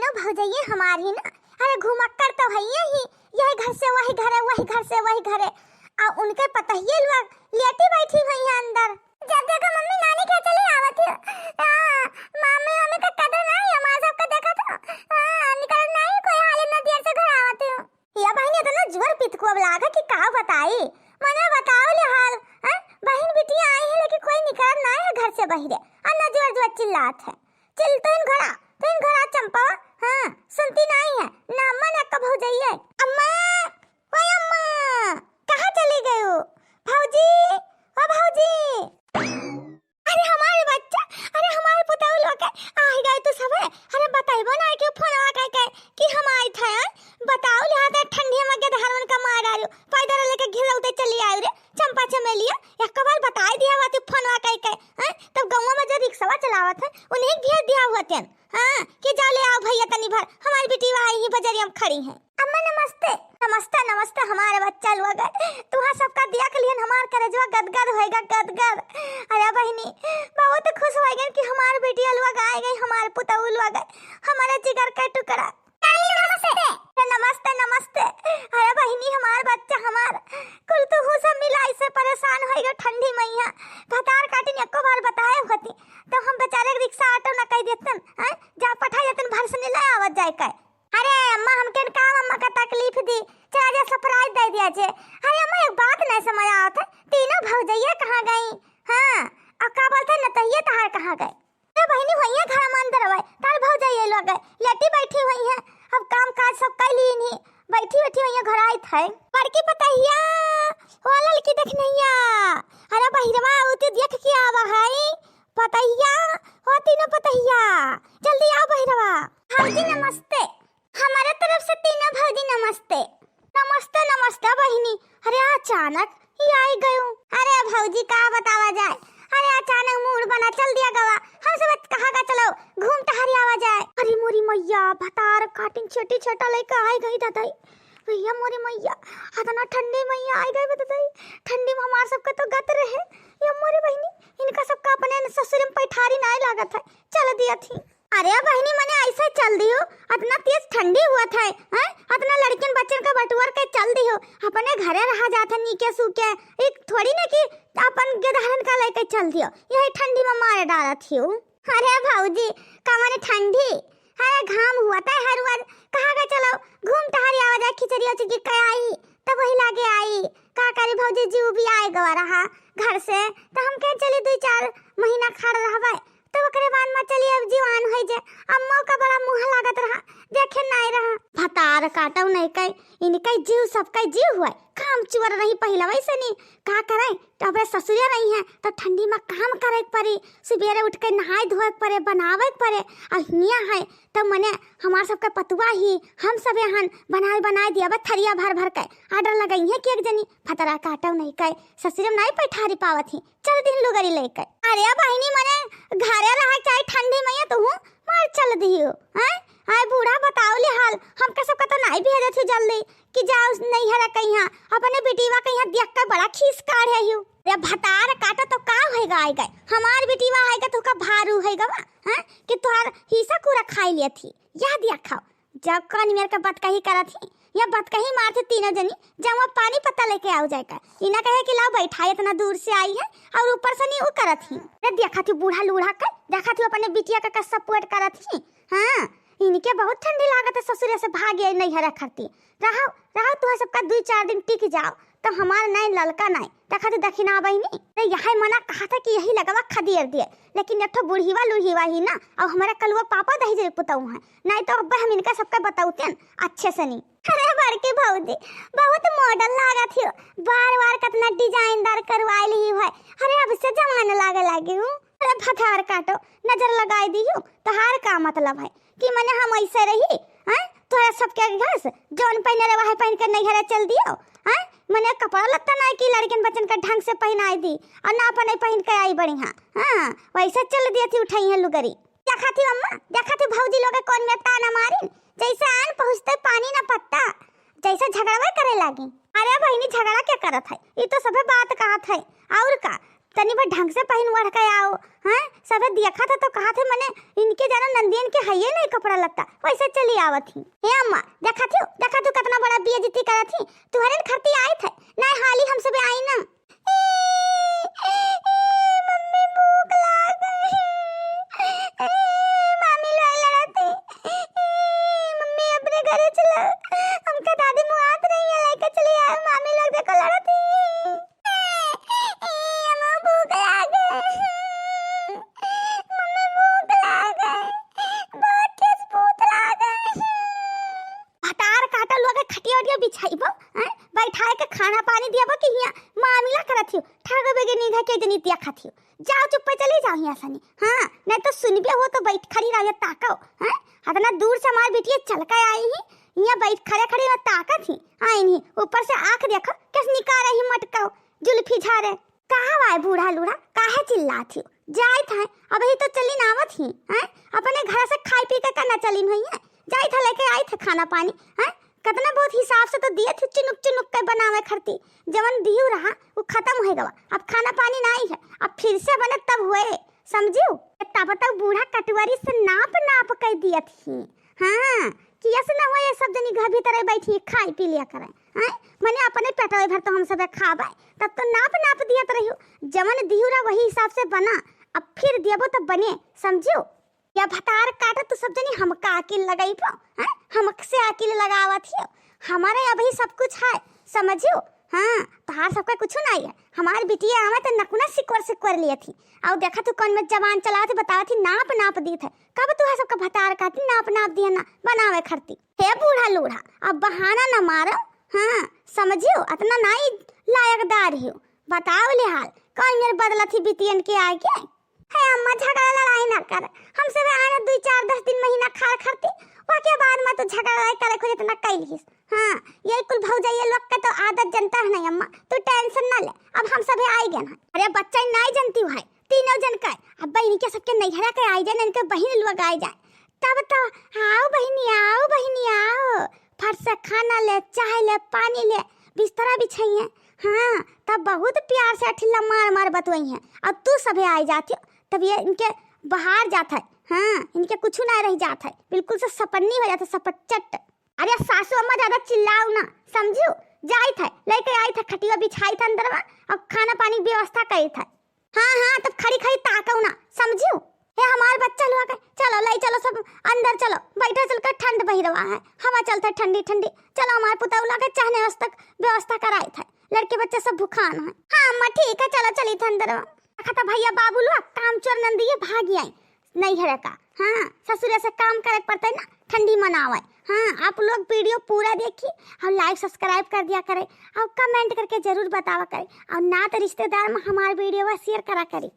तीनों भौजाइये हमारी ना। अरे घुमक्कर तो भैया ही, यही घर से वही घर है, वही घर से वही घर है। और उनके पता ही लोग लेटी बैठी हुई है अंदर। जब देखो मम्मी नानी के चली आवत है। मम्मी मम्मी का कदर नहीं हमारा सबका देखा तो निकल नहीं कोई हाल न देर से घर आवत है। या बहनी तो ना जोर पित को अब लागा कि का बताई मने बताओ ले हाल। बहन बिटिया आई है लेकिन कोई निकल ना है घर से बाहर। अन्ना जोर जोर चिल्लात है। चिल तो इन घड़ा चंपा। हां सुनती नहीं है ना अम्मा ने कब हो जाइए। अम्मा ओए अम्मा कहां चली गई हो? भौजी ओ भौजी। अरे हमारे बच्चा, अरे हमारे पुतौल लोग आ गए तो सब। अरे बताइबो ना कि फोन आ के कि हम आए थे। बताओ लिहाजा ठंडी में के धारन का मार डालो पैदल लेके घिरौते चली आई रे चंपा चमेलिया। एक बार बता दिया बात फोन आ के तब गांव में जो रिक्शा चलावत है उन्हें घेर दिया हुआ थे। हां कि जाओ ले आओ भैया तनी भर हमारी बेटी वहां ही बजरिया में खड़ी है। अम्मा नमस्ते। नमस्ते नमस्ते हमारे बच्चा लोग। तुहा सबका देख लियन हमार करेजवा गदगद होएगा गदगद। अरे बहनी बहुत खुश हो गए कि हमार बेटी लोग आ गई, हमारे पुतौल लोग हमारे जिगर का टुकड़ा। नमस्ते नमस्ते। अरे बहनी हमार बच्चा हमार कुल तो हो सब मिलाई से परेशान होएगा ठंडी मैया। भतार काटिन एको बार बताए होती तो हम बेचारे रिक्शा ऑटो न कह देतन। जा पठा देतन भर से ले आवत जाए का। अरे अम्मा हमके काम अम्मा का तकलीफ दी चला जा सरप्राइज दे दिया जे। अरे अम्मा एक बात नहीं समझ आवत है तीनों भौजाइया कहां गई? हां अब का बोलते न तहिए तहार कहां गए? अरे बहनी भैया घर में अंदर आवे तार भौजाइया लोग लेटी बैठी हुई है। अब काम काज सब कर ली नहीं बैठी बैठी वही घर आई थे। बड़की पतहिया ओ लड़की देख नैया। अरे बहिरवा उते देख के आवा है पतहिया ओ तीनों पतहिया जल्दी आओ बहिरवा। भौजी नमस्ते। हमारे तरफ से तीनों भौजी नमस्ते। नमस्ते नमस्ते बहिनी। अरे अचानक ही आई गयो। अरे भौजी का बतावा जाए। अरे अचानक मूड बना चल दिया गवा हम सब कहां का चलो घूम टहरी आवा जाए। अरे मोरी मैया भतार काटिन छोटी छोटा लेके आई गई दादाई भैया मोरी मैया इतना ठंडी मैया आई गई बताई। ठंडी में हमार सबका तो गत रहे ये मोरी बहनी इनका सबका अपने ससुर में पैठारी नहीं लागत है चल दिया थी। अरे बहनी मने ऐसे चल दियो इतना तेज ठंडी हुआ था हैं इतना लड़कियन बच्चन का बटुवर के चल दियो अपने घरे रहा जाता नीके सूके एक थोड़ी ना कि अपन गधारन का लेके चल दियो यही ठंडी में मारे डाला थी। अरे भौजी कमरे ठंडी अरे घाम हुआ था हर बार कहां का चलो घूम टहरी आवा जा खिचड़ी उचड़ी के आई तब वही लागे आई का करी भौजी जीव भी आए गवा रहा घर से तो हम कह चली 2-4 महीना खड़ रहबे तो ओकरे बाद में चली अब जीवान होई जे अम्मा का बड़ा मुंह लागत रहा देखे नहीं रहा भतार काटौ नहीं कई इनके जीव सबका जीव हुआ काम चुवर नहीं पहला वैसे नहीं का करे तो अब ससुरिया नहीं है तो ठंडी में काम करे पड़ी सुबेरे उठ के नहाए धोए पड़े बनावे पड़े और हिया है तो मने हमार सबका पतुआ ही हम सब यहाँ बनाए दिया बस थरिया भर भर के आर्डर लगाई है कि एक जनी भतरा काटौ नहीं कई ससुरिया नहीं पैठारी पावत ही चल दिन लुगरी लेके। अरे बहनी मने घरे रहा चाहे ठंडी में तो हूं मार चल दियो हैं आय बूढ़ा बताओ ले हाल हमके सबका तो नहीं भेजे थे जल्दी कि जाओ नहीं हरा कहिया अपने बेटीवा कहिया देख के बड़ा खीस काढ़े हियो। रे भतार काटा तो का होएगा आए गए हमार बेटीवा आएगा तो का भारू होएगा हैं कि तोहार हिस्सा पूरा खाई लिया थी याद या खाओ जब कान मेर का बात कही करा थी या बात कही मारते तीनों जनी जब वो पानी पत्ता लेके आओ जाएगा इना कहे कि लाओ बैठा इतना दूर से आई है और ऊपर से नहीं वो करत ही रे देखा थी बूढ़ा लूढ़ा कर देखा थी अपने बिटिया का सपोर्ट करत ही। हां इनके बहुत ठंडी लागत है ससुरे से भागे नहीं हरा खरती रहा तू सबका 2-4 दिन टिक जाओ तो हमार नहीं ललका नहीं देखा थी दखिना बहनी रे यही मना कहा था कि यही लगवा खदेर दिए लेकिन एक तो बुढ़ीवा लुढ़ीवा ही ना और हमारा कलवा पापा दही जे पुताऊ है नहीं तो अब हम इनका सबका बताऊते अच्छे से नहीं। अरे बड़के भौजी बहुत मॉडल लागा थी बार कितना डिजाइनदार करवाई ली है। अरे अब से जमाने लागे हूं। अरे भतार काटो नजर लगाई दी हूं तो हार का मतलब है कि मैंने हम ऐसे रही हैं तोरा सबके घास जौन पहने रहे पहन कर नहीं हरा चल दियो हैं मैंने कपड़ा लगता नहीं कि लड़किन बच्चन का ढंग से पहनाई दी और ना अपने पहन के आई बढ़िया। हां वैसे चल दिया थी उठाई है लुगरी देखा थी अम्मा देखा थी भौजी लोग कौन में ताना मारी जैसे आन पहुंचते पानी ना पत्ता जैसे झगड़वा करे लगी। अरे बहनी झगड़ा क्या करत है ये तो सबे बात कहत है और का तनी बार ढंग से पहन ओढ़ के आओ। हैं सबे देखा था तो कहा थे मैंने इनके जानो नंदियन के हइये नहीं कपड़ा लगता वैसे चली आवत थी। हे अम्मा देखा तू कितना बड़ा बेइज्जती करत थी। तुहरे खरती आई थे ना हाली हम सबे आई ना। मम्मी भूख लाग गई। मामी लड़ती। मम्मी अपने घरे चला। हमका दादी मुआत रही है लेके चली आए। मामी लोग देखो लड़ती। बिछाइबो हैं बैठाए के खाना पानी दियाबो कि हिया मामला करथियो ठागो बेगे निधा के जनी तिया खाथियो। जाओ चुप पे चली जाओ हिया सनी। हां नहीं तो सुनबे हो तो बैठ खड़ी रह ताको। हैं इतना दूर से हमार बेटी चल के आई ही हिया बैठ खड़े में ताकत ही आई नहीं। ऊपर से आंख देखो कैसे निकाल रही मटकाओ जुल्फी झारे। कहां आए बूढ़ा लूढ़ा काहे चिल्लाथियो। जाई था अब ही तो चली नावत ही। हैं अपने घर से खाई पी के करना चली भैया। जाई था लेके आई थे खाना पानी। हैं कितना बहुत हिसाब से तो दिए थे चुनुक के बनावे खरती। जवन दियो रहा वो खत्म हो गवा। अब खाना पानी नहीं है अब फिर से बने तब हुए समझियो। तब तक बूढ़ा कटवारी से नाप कर दिया थी। हाँ कि ऐसे ना हो ये सब जनी घर भीतर बैठी खाई पी लिया करे। हैं मैंने अपने पेटवे भर तो हम सब खाबे तब तो नाप दिया रहियो। जवन दियो रहा वही हिसाब से बना अब फिर दियबो तो बने समझियो। या भतार काटा तो सब जनी हमका अकिल लगाई पो। हैं हमसे अकिल लगावत हियो। हमारे अभी सब कुछ है समझियो। हां तहार सबका कुछ नहीं है। हमार बिटिया आवे तो नकुना सिकोर लिए थी और देखा तू कौन में जवान चलावत बतावत थी नाप दी थे। कब तू है सबका भतार काटी नाप दिया ना बनावे खरती। हे बूढ़ा लूढ़ा अब बहाना न मारो। हां समझियो इतना नहीं लायकदार हियो। बताओ ले हाल कौन मेरे बदला थी बिटियन के आगे। है अम्मा झगड़ा लड़ाई ना कर हमसे भी आने 2-4-10 दिन महीना खार खरती वाके बाद में तो झगड़ा लड़ाई करे खोजे इतना कैलिस। हां ये कुल भौजाइए लोग का तो आदत जनता है नहीं अम्मा तू टेंशन ना ले अब हम सब आई गए हैं। अरे बच्चा नहीं जानती है तीनों जन का अब बहनी के सबके नैहरा के आई जाए इनके बहन लोग आई जाए तब तो आओ बहनी आओ फट से खाना ले चाय ले पानी ले बिस्तरा बिछाइए। हाँ तब बहुत प्यार से अठिल्ला मार बतवाई है। अब तू सभी आई जाती हो तब ये इनके बाहर जाता है। हाँ इनके कुछ ना रह जाता है बिल्कुल से सपन्नी हो जाता सपच्चट। अरे सासू अम्मा ज्यादा चिल्लाओ ना समझियो। जाई था लेके आई था खटिया बिछाई था अंदर में और खाना पानी व्यवस्था करी था। हाँ तब खड़ी ताकाओ ना समझियो। ये हमार बच्चा लोग है चलो ले चलो सब अंदर चलो बैठा चलकर ठंड बही रहा है हवा चलता ठंडी चलो हमारे पुतौला के चाहने व्यवस्था कराई था। लड़के बच्चे सब भूखान है। हाँ अम्मा ठीक है चलो चली था अंदर। खाता भैया बाबू लोग काम चोर नंदी भागी आई नहीं है का। हाँ ससुर से काम करे पड़ता है ना ठंडी मनावे। हाँ आप लोग वीडियो पूरा देखिए और लाइक सब्सक्राइब कर दिया करे और कमेंट करके जरूर बतावा करे और ना तो रिश्तेदार में हमारे वीडियो शेयर करा करे।